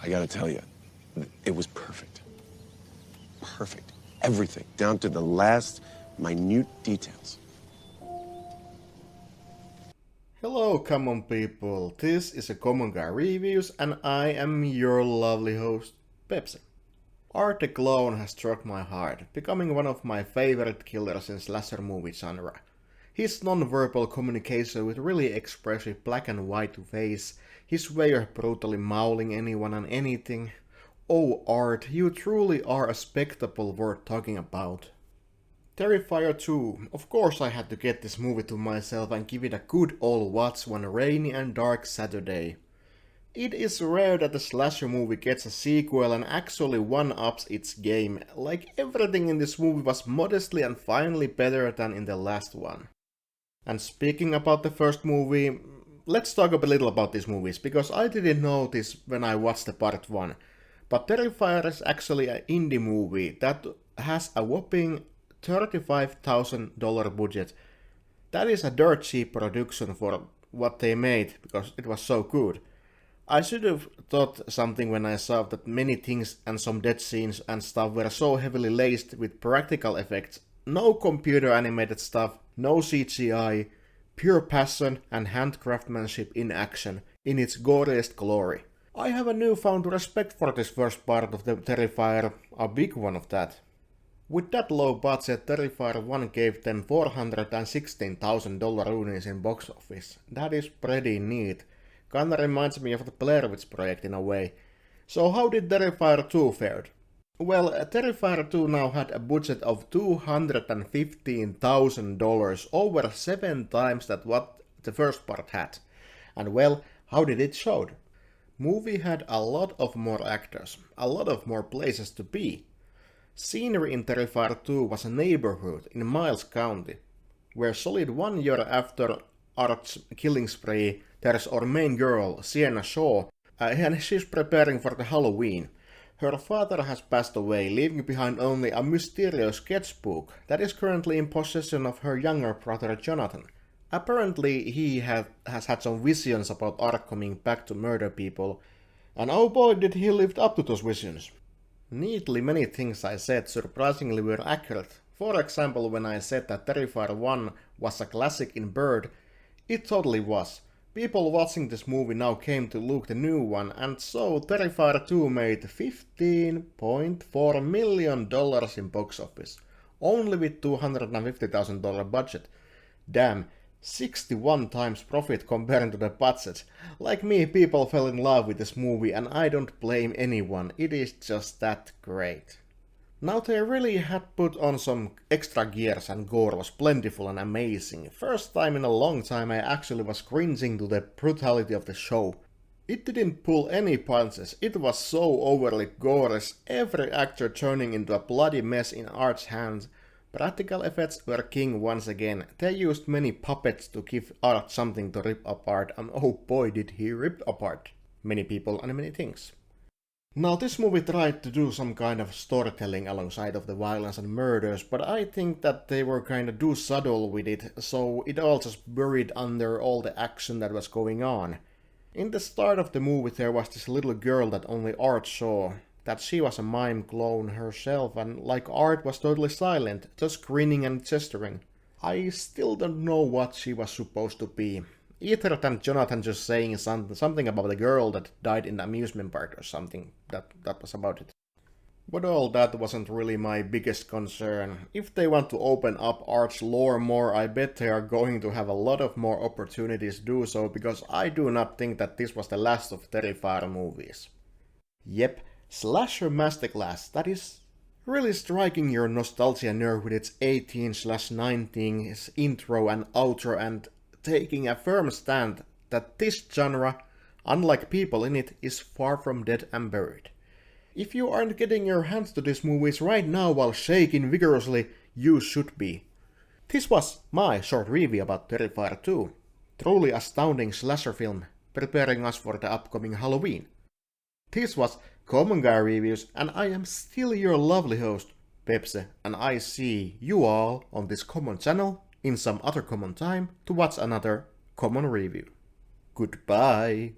I gotta tell you, it was perfect. Perfect. Everything, down to the last minute details. Hello, common people. This is a Common Guy Reviews, and I am your lovely host, Pepsi. Art the Clown has struck my heart, becoming one of my favorite killers in slasher movie genre. His non-verbal communication with really expressive black and white face, his way of brutally mauling anyone and anything. Oh Art, you truly are a spectacle worth talking about. Terrifier 2. Of course I had to get this movie to myself and give it a good old watch one rainy and dark Saturday. It is rare that a slasher movie gets a sequel and actually one-ups its game, like everything in this movie was modestly and finally better than in the last one. And speaking about the first movie, let's talk a little about these movies, because I didn't know this when I watched the part 1. But Terrifier is actually an indie movie that has a whopping $35,000 budget. That is a dirt cheap production for what they made, because it was so good. I should have thought something when I saw that many things and some death scenes and stuff were so heavily laced with practical effects. No computer animated stuff, no CGI, pure passion and handcraftsmanship in action, in its goriest glory. I have a newfound respect for this first part of the Terrifier, a big one of that. With that low budget, Terrifier 1 gave them $416,000 earnings in box office. That is pretty neat. Kinda reminds me of the Blair Witch Project in a way. So how did Terrifier 2 fared? Well, Terrifier 2 now had a budget of $215,000, over 7 times that what the first part had. And well, how did it show? Movie had a lot of more actors, a lot of more places to be. Scenery in Terrifier 2 was a neighborhood in Miles County, where solid 1 year after Art's killing spree, there's our main girl, Sienna Shaw, and she's preparing for the Halloween. Her father has passed away, leaving behind only a mysterious sketchbook that is currently in possession of her younger brother Jonathan. Apparently he has had some visions about Art coming back to murder people, and oh boy did he live up to those visions. Neatly many things I said surprisingly were accurate. For example, when I said that Terrifier 1 was a classic in Bird, it totally was. People watching this movie now came to look the new one, and so Terrifier 2 made $15.4 million in box office, only with $250,000 budget. Damn, 61 times profit comparing to the budget. Like me, people fell in love with this movie and I don't blame anyone, it is just that great. Now they really had put on some extra gears and gore was plentiful and amazing. First time in a long time I actually was cringing to the brutality of the show. It didn't pull any punches, it was so overly gorgeous, every actor turning into a bloody mess in Art's hands. Practical effects were king once again. They used many puppets to give Art something to rip apart, and oh boy did he rip apart many people and many things. Now this movie tried to do some kind of storytelling alongside of the violence and murders, but I think that they were kinda too subtle with it, so it all just buried under all the action that was going on. In the start of the movie there was this little girl that only Art saw, that she was a mime clone herself, and like Art was totally silent, just grinning and gesturing. I still don't know what she was supposed to be. Either than Jonathan just saying something about the girl that died in the amusement park or something. That was about it. But all that wasn't really my biggest concern. If they want to open up Art's lore more, I bet they are going to have a lot of more opportunities to do so, because I do not think that this was the last of Terrifier movies. Yep. Slasher Masterclass, that is really striking your nostalgia nerve with its 18/19 intro and outro and taking a firm stand that this genre, unlike people in it, is far from dead and buried. If you aren't getting your hands to these movies right now while shaking vigorously, you should be. This was my short review about Terrifier 2, truly astounding slasher film preparing us for the upcoming Halloween. This was Common Guy Reviews, and I am still your lovely host, Pepsi, and I see you all on this common channel in some other common time to watch another common review. Goodbye!